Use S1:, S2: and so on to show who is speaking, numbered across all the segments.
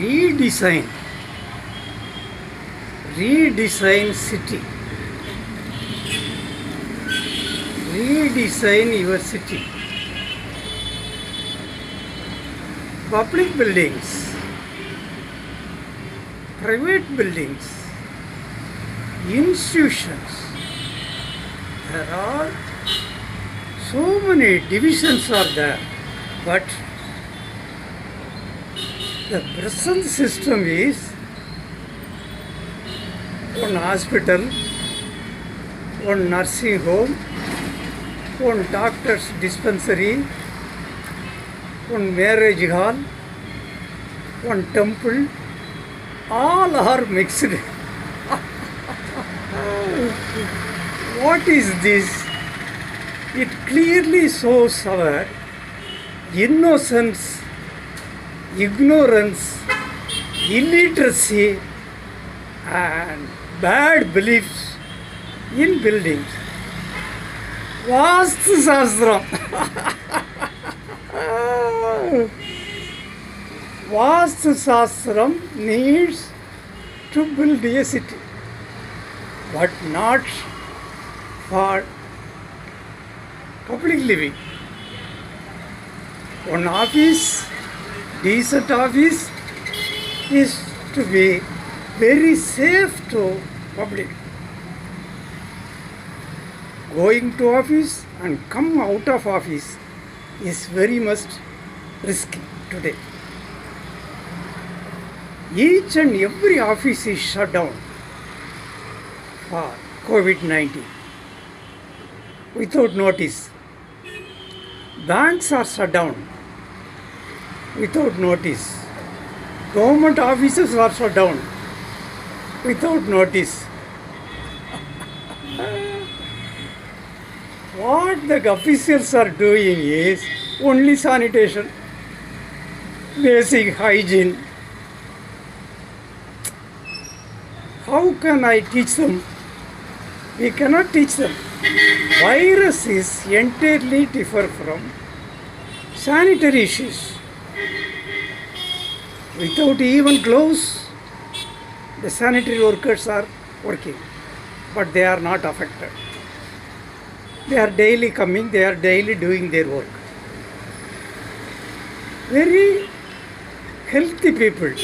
S1: redesign, redesign city, redesign your city. Public buildings, private buildings, institutions, there are so many divisions are there, but the present system is one hospital, one nursing home, one doctor's dispensary, one marriage hall, one temple, all are mixed. What is this? It clearly shows our innocence, ignorance, illiteracy, and bad beliefs in buildings. Vastu Shastram. Vastu Shastram needs to build a city, but not for public living. One office, decent office, is to be very safe to public. Going to office and come out of office is very much risky today. Each and every office is shut down for COVID-19 without notice. Banks are shut down without notice. Government offices are shut down without notice. What the officials are doing is only sanitation, basic hygiene. How can I teach them? We cannot teach them. Virus is entirely different from sanitary issues. Without even gloves, the sanitary workers are working, but they are not affected. They are daily coming, they are daily doing their work. Very healthy people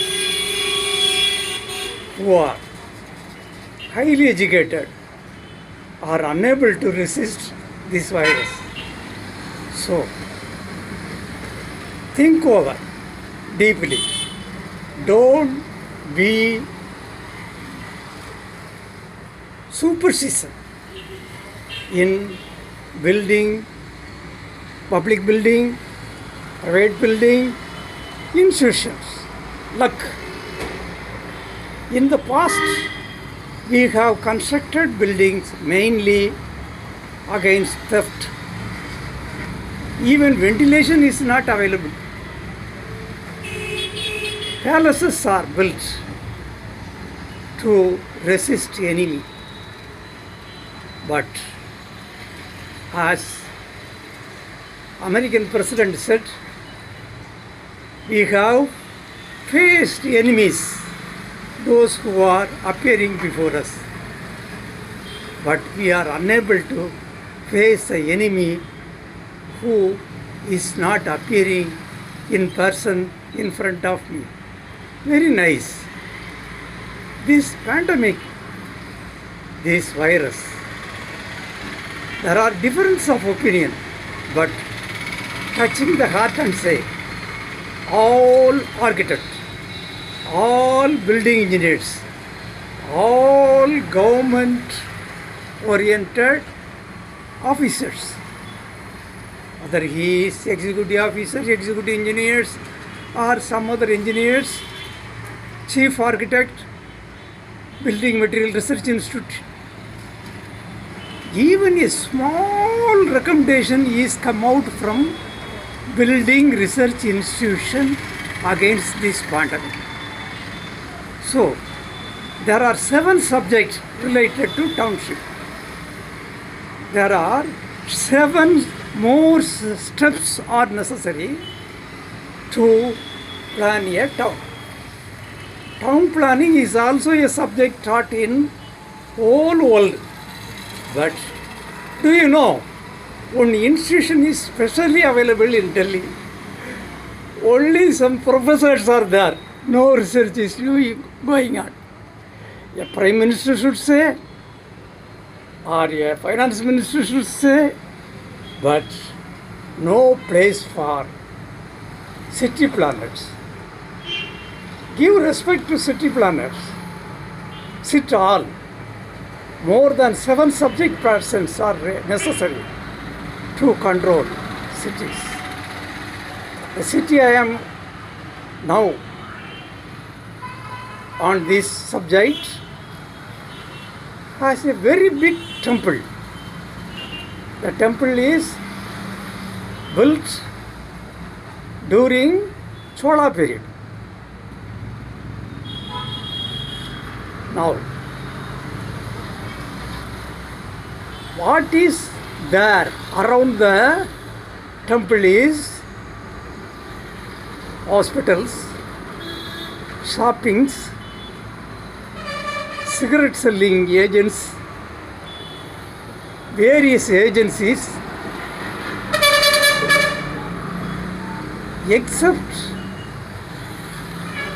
S1: who are highly educated are unable to resist this virus. So, think over deeply. Don't be superstitious in building, public building, private building, institutions. Luck. In the past, we have constructed buildings mainly against theft. Even ventilation is not available. Palaces are built to resist enemy. But as American president said, we have faced enemies, those who are appearing before us. But we are unable to face the enemy who is not appearing in person in front of me. Very nice. This pandemic, this virus, there are differences of opinion, but touching the heart and say, all architects, all building engineers, all government-oriented officers, whether he is executive officers, executive engineers, or some other engineers, chief architect, Building Material Research Institute, even a small recommendation is come out from Building Research Institution against this pandemic. So, there are 7 subjects related to township. There are 7 more steps are necessary to plan a town. Town planning is also a subject taught in whole world. But do you know, one institution is specially available in Delhi. Only some professors are there. No research is going on. A prime minister should say, or a finance minister should say, but no place for city planners. Give respect to city planners. Sit all. More than 7 subject persons are necessary to control cities. The city I am now on this subject has a very big temple. The temple is built during Chola period. Now, what is there around the temple is hospitals, shoppings, cigarette selling agents, various agencies, except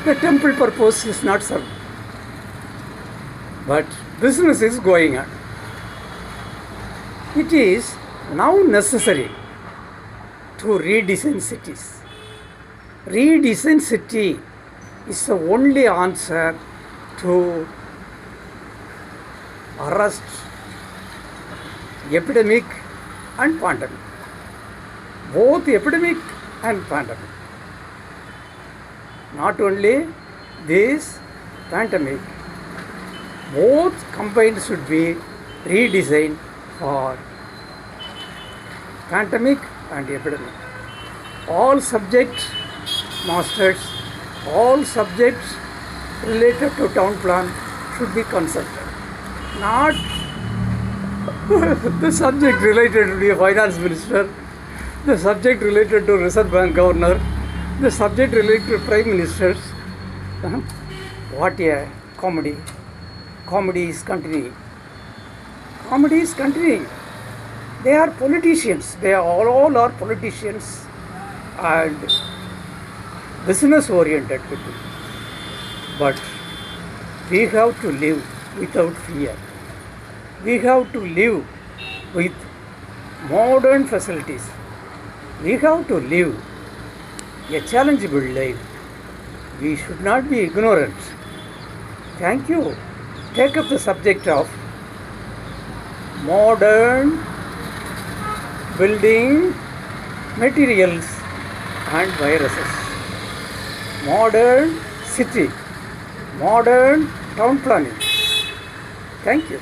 S1: the temple purpose is not served. But business is going on. It is now necessary to redesign cities. Redesign city is the only answer to arrest epidemic and pandemic. Both epidemic and pandemic. Not only this pandemic, both combined should be redesigned for pandemic and epidemic. All subjects masters, all subjects related to town plan should be consulted. Not the subject related to the finance minister, the subject related to Reserve Bank governor, the subject related to prime ministers. What a comedy. Comedy is continuing. Comedy is continuing. They are politicians. They are all are politicians and business oriented people. But we have to live without fear. We have to live with modern facilities. We have to live a challengeable life. We should not be ignorant. Thank you. Take up the subject of modern building materials and viruses. Modern city. Modern town planning. Thank you.